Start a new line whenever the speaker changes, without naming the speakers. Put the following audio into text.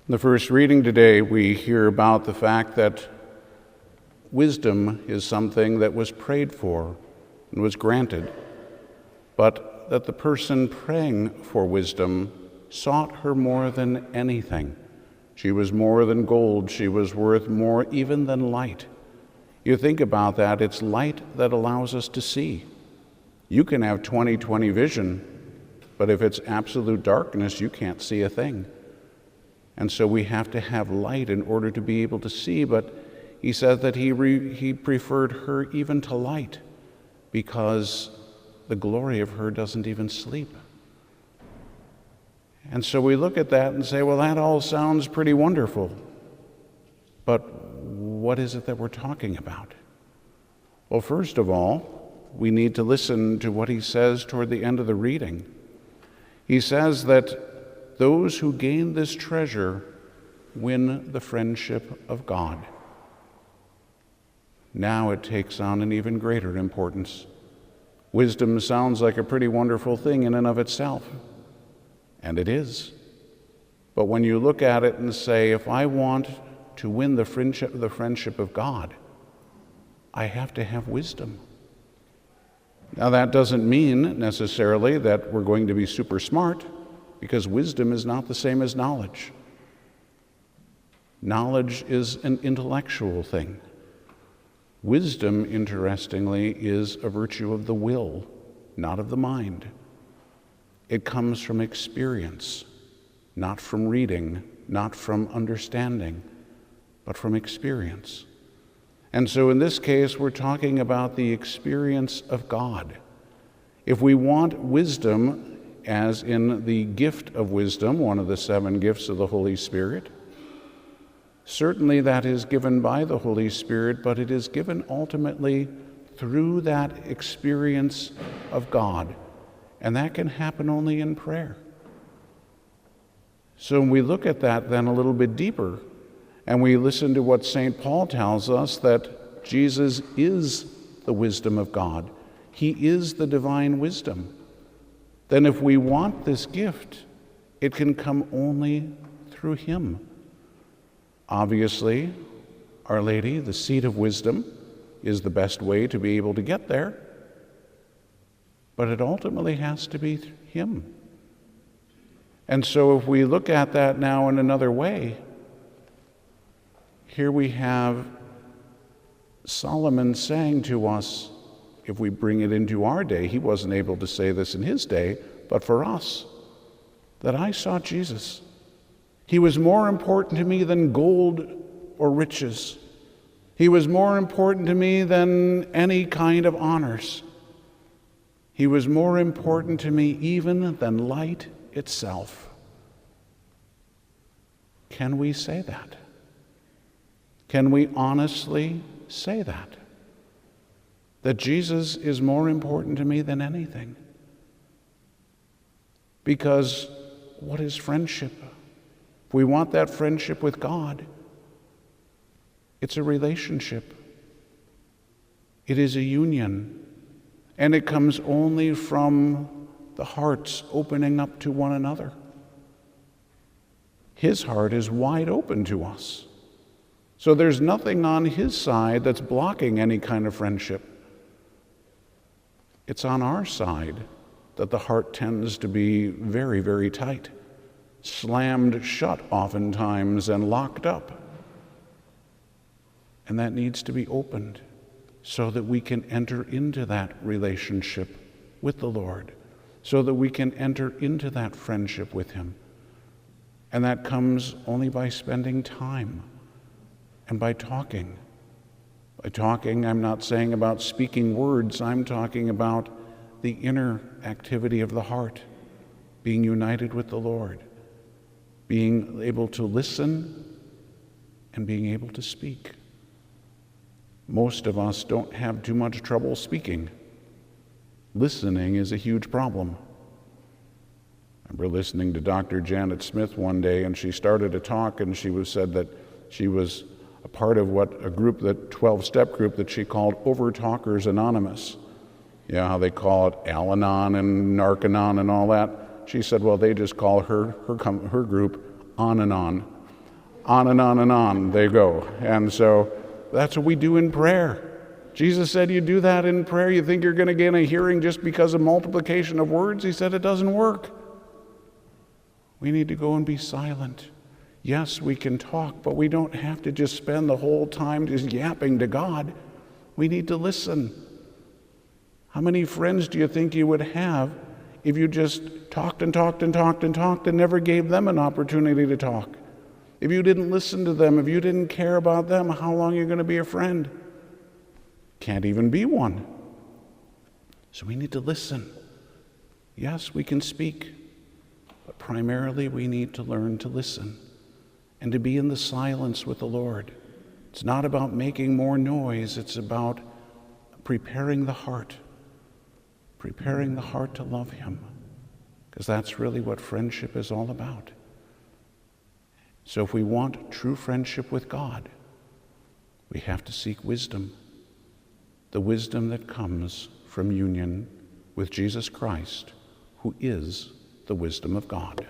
In the first reading today, we hear about the fact that wisdom is something that was prayed for and was granted, but that the person praying for wisdom sought her more than anything. She was more than gold. She was worth more even than light. You think about that, it's light that allows us to see. You can have 20/20 vision, but if it's absolute darkness, you can't see a thing. And so we have to have light in order to be able to see, but he said that he preferred her even to light because the glory of her doesn't even sleep. And so we look at that and say, well, that all sounds pretty wonderful, but what is it that we're talking about? Well, first of all, we need to listen to what he says toward the end of the reading. He says that those who gain this treasure win the friendship of God. Now it takes on an even greater importance. Wisdom sounds like a pretty wonderful thing in and of itself, and it is. But when you look at it and say, if I want to win the friendship of God, I have to have wisdom. Now that doesn't mean necessarily that we're going to be super smart, because wisdom is not the same as knowledge. Knowledge is an intellectual thing. Wisdom, interestingly, is a virtue of the will, not of the mind. It comes from experience, not from reading, not from understanding, but from experience. And so in this case, we're talking about the experience of God. If we want wisdom, as in the gift of wisdom, one of the 7 gifts of the Holy Spirit, certainly that is given by the Holy Spirit, but it is given ultimately through that experience of God. And that can happen only in prayer. So when we look at that then a little bit deeper, and we listen to what St. Paul tells us, that Jesus is the wisdom of God. He is the divine wisdom. Then if we want this gift, it can come only through him. Obviously, Our Lady, the seat of wisdom, is the best way to be able to get there, but it ultimately has to be him. And so if we look at that now in another way, here we have Solomon saying to us, if we bring it into our day, he wasn't able to say this in his day, but for us, that I saw Jesus. He was more important to me than gold or riches. He was more important to me than any kind of honors. He was more important to me even than light itself. Can we say that? Can we honestly say that? That Jesus is more important to me than anything? Because what is friendship? If we want that friendship with God, it's a relationship. It is a union. And it comes only from the hearts opening up to one another. His heart is wide open to us. So there's nothing on his side that's blocking any kind of friendship. It's on our side that the heart tends to be very, very tight, slammed shut oftentimes and locked up. And that needs to be opened so that we can enter into that relationship with the Lord, so that we can enter into that friendship with him. And that comes only by spending time and by talking. By talking, I'm not saying about speaking words, I'm talking about the inner activity of the heart, being united with the Lord, being able to listen and being able to speak. Most of us don't have too much trouble speaking. Listening is a huge problem. I remember listening to Dr. Janet Smith one day, and she started a talk, and said that she was a part of a group, that 12-step group that she called Overtalkers Anonymous. You know how they call it Al-Anon and Narcanon and all that? She said, well, they just call her group On and On. on and on and on they go. And so that's what we do in prayer. Jesus said you do that in prayer. You think you're going to get a hearing just because of multiplication of words? He said it doesn't work. We need to go and be silent. Yes, we can talk, but we don't have to just spend the whole time just yapping to God. We need to listen. How many friends do you think you would have if you just talked and talked and talked and talked and never gave them an opportunity to talk? If you didn't listen to them, if you didn't care about them, how long are you going to be a friend? Can't even be one. So we need to listen. Yes, we can speak, but primarily we need to learn to listen and to be in the silence with the Lord. It's not about making more noise, it's about preparing the heart to love Him, because that's really what friendship is all about. So if we want true friendship with God, we have to seek wisdom, the wisdom that comes from union with Jesus Christ, who is the wisdom of God.